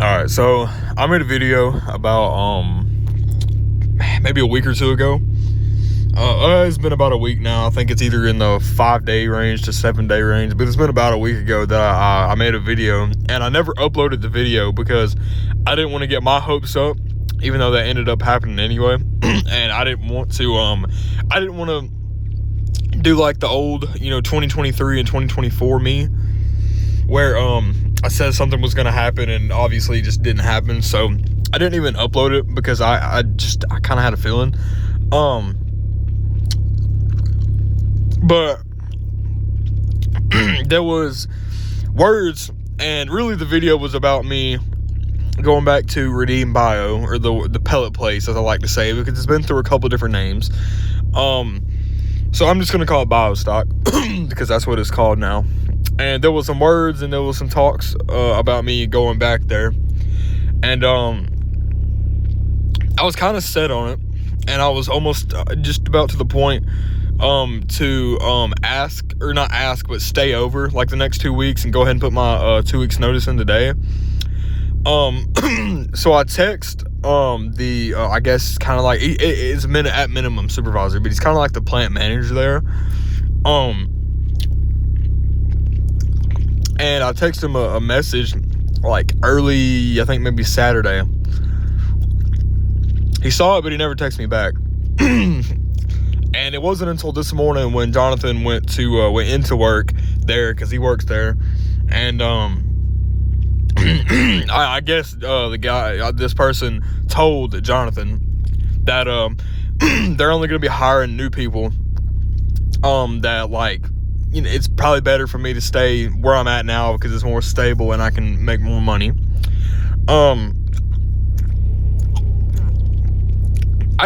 All right, so I made a video about maybe a week or two ago. It's been about a week now. I think it's either in the 5-day range to 7-day range, but it's been about a week ago that I made a video, and I never uploaded the video because I didn't want to get my hopes up, even though that ended up happening anyway. And I didn't want to do like the old 2023 and 2024 me, where I said something was gonna happen and obviously it just didn't happen. So I didn't even upload it because I kind of had a feeling. But there was words, and really the video was about me going back to Redeem Bio, or the pellet place, as I like to say, because it's been through a couple different names. So I'm just gonna call it BioStock because that's what it's called now. And there was some words and there was some talks about me going back there, and I was kind of set on it, and I was almost just about to the point to not ask, but stay over like the next 2 weeks and go ahead and put my 2 weeks notice in today. So I text I guess kind of like it's at minimum supervisor, but he's kind of like the plant manager there. And I text him a message like early, I think maybe Saturday. He saw it, but he never texted me back. And it wasn't until this morning when Jonathan went into work there, because he works there, and I guess this person told Jonathan that they're only going to be hiring new people. That it's probably better for me to stay where I'm at now because it's more stable and I can make more money. I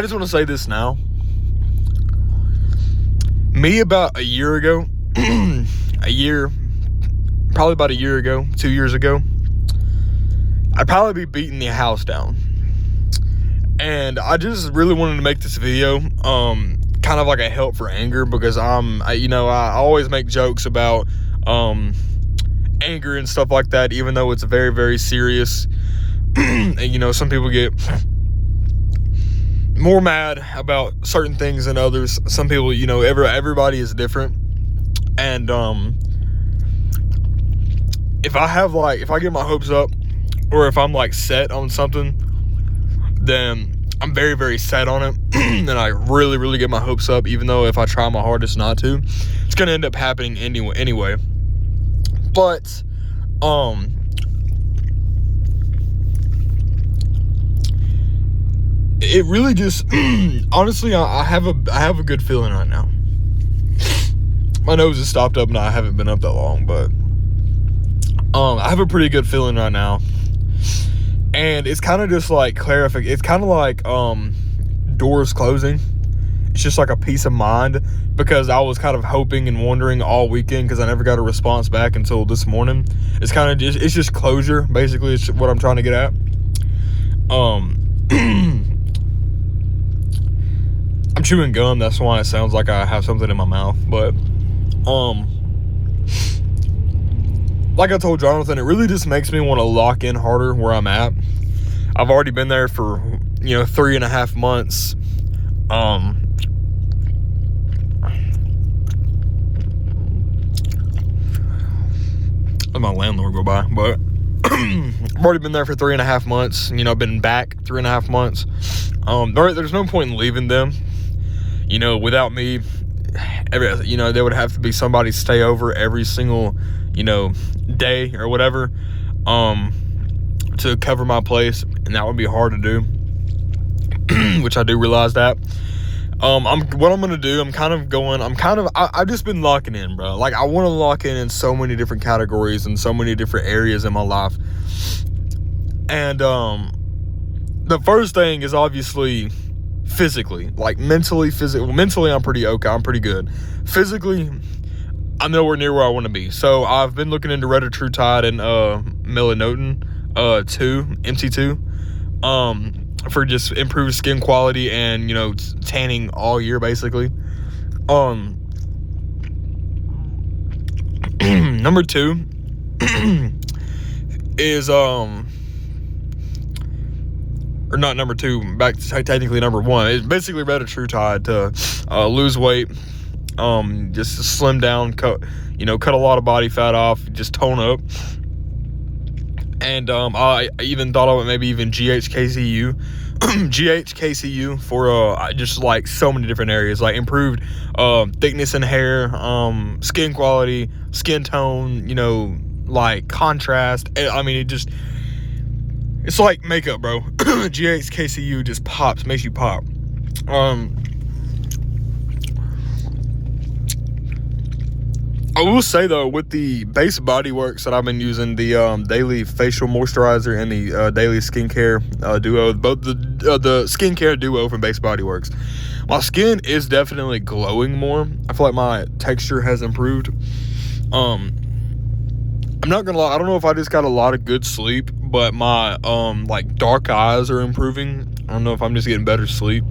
just want to say this now. Me about a year ago, probably about a year ago, 2 years ago, I'd probably be beating the house down. And I just really wanted to make this video, kind of like a help for anger, because I always make jokes about anger and stuff like that, even though it's very, very serious. And some people get more mad about certain things than others. Some people, everybody is different. And if I get my hopes up, or if I'm set on something, then I'm very, very set on it. And I really, really get my hopes up, even though if I try my hardest not to, it's gonna end up happening anyway. But it really just honestly, I have a good feeling right now. My nose is stopped up and I haven't been up that long, but I have a pretty good feeling right now. And it's kind of just like clarification. It's kind of like doors closing. It's just like a peace of mind, because I was kind of hoping and wondering all weekend, because I never got a response back until this morning. It's kind of just, it's just closure, basically. It's what I'm trying to get at. I'm chewing gum, that's why it sounds like I have something in my mouth. But like I told Jonathan, it really just makes me want to lock in harder where I'm at. I've already been there for 3.5 months. Let my landlord go by. But I've already been there for 3.5 months. I've been back 3.5 months. There's no point in leaving them. Without me, there would have to be somebody stay over every single day or whatever, to cover my place, and that would be hard to do. Which I do realize that. What I'm gonna do, I've just been locking in, bro. I want to lock in so many different categories and so many different areas in my life. And the first thing is obviously physically, mentally. Mentally, I'm pretty okay. I'm pretty good. Physically, I'm nowhere near where I want to be. So I've been looking into Retatrutide and Melanotan MC2, for just improved skin quality and tanning all year, basically. Number 2 is or not number 2, back to technically number 1. It's basically retatrutide to lose weight, just to slim down, cut a lot of body fat off, just tone up. And I even thought of it, maybe even GHKCU GHKCU for just like so many different areas, like improved thickness in hair, skin quality, skin tone, like contrast. I mean, it's like makeup, bro. GHKCU just pops, makes you pop. I will say though, with the Base Body Works that I've been using, the daily facial moisturizer and the daily skincare duo, both the skincare duo from Base Body Works, my skin is definitely glowing more. I feel like my texture has improved. I'm not gonna lie, I don't know if I just got a lot of good sleep, but my like dark eyes are improving. I don't know if I'm just getting better sleep.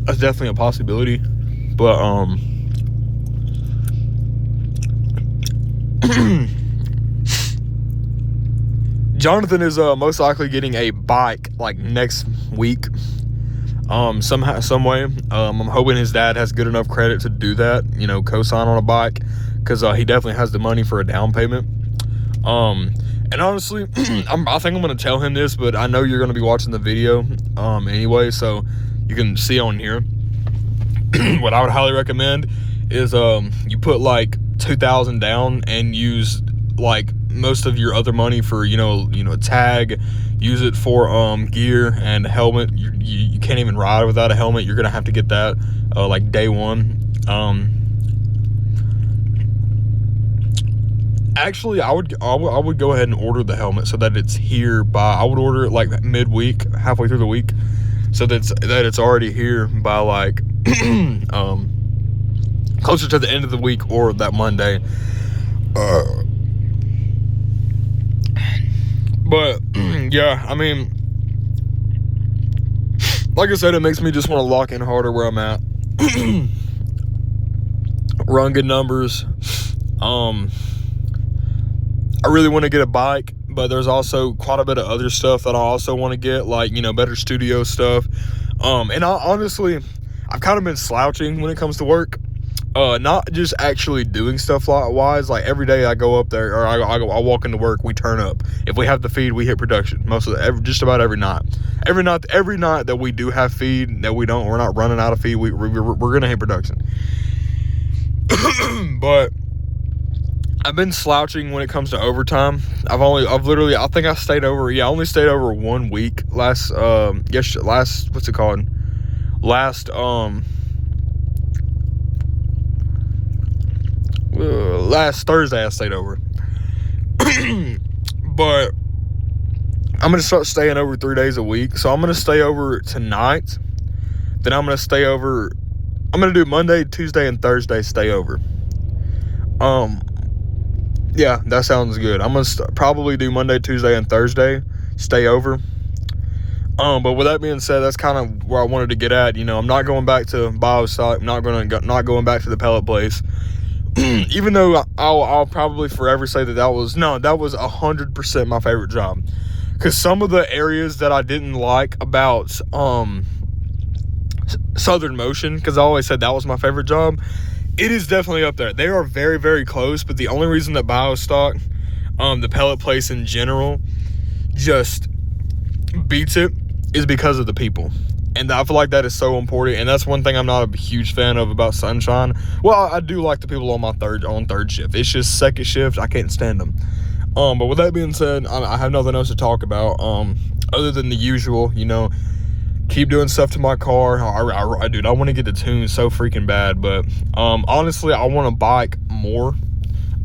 That's definitely a possibility, but Jonathan is most likely getting a bike like next week, somehow, some way. I'm hoping his dad has good enough credit to do that, co-sign on a bike, because he definitely has the money for a down payment. And honestly, I think I'm gonna tell him this, but I know you're gonna be watching the video anyway, so you can see on here. What I would highly recommend is you put like $2,000 down and use like most of your other money for tag, use it for gear and helmet. You can't even ride without a helmet. You're gonna have to get that like day one. Actually, I would go ahead and order the helmet so that it's here by, I would order it like midweek, halfway through the week, so that it's already here by like closer to the end of the week or that Monday. But yeah, I mean, like I said, it makes me just want to lock in harder where I'm at. Run good numbers. I really want to get a bike, but there's also quite a bit of other stuff that I also want to get, like, better studio stuff. And honestly, I've kind of been slouching when it comes to work. Not just actually doing stuff wise. Like every day I go up there, or I walk into work, we turn up. If we have the feed, we hit production. Just about every night. Every night that we do have feed, that we're not running out of feed, we're gonna hit production. But I've been slouching when it comes to overtime. I think I stayed over. Yeah, I only stayed over 1 week last Thursday I stayed over. But I'm gonna start staying over 3 days a week. So I'm gonna stay over tonight. Then I'm gonna stay over. I'm gonna do Monday, Tuesday, and Thursday stay over. Yeah, that sounds good. I'm gonna probably do Monday, Tuesday, and Thursday stay over. But with that being said, that's kind of where I wanted to get at. I'm not going back to BioStock. Not going back to the pellet place. Even though I'll probably forever say that was 100% my favorite job, because some of the areas that I didn't like about Southern Motion, because I always said that was my favorite job, it is definitely up there. They are very, very close, but the only reason that BioStock, the pellet place in general, just beats it is because of the people. And I feel like that is so important, and that's one thing I'm not a huge fan of about Sunshine. Well, I do like the people on third shift. It's just second shift, I can't stand them. But with that being said, I have nothing else to talk about other than the usual. Keep doing stuff to my car. Dude, I want to get the tune so freaking bad. But honestly, I want to bike more.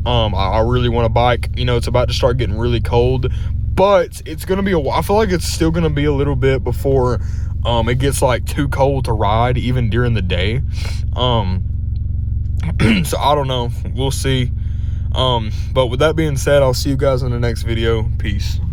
I really want to bike. It's about to start getting really cold, but it's gonna be I feel like it's still gonna be a little bit before it gets like too cold to ride, even during the day. So I don't know. We'll see. But with that being said, I'll see you guys in the next video. Peace.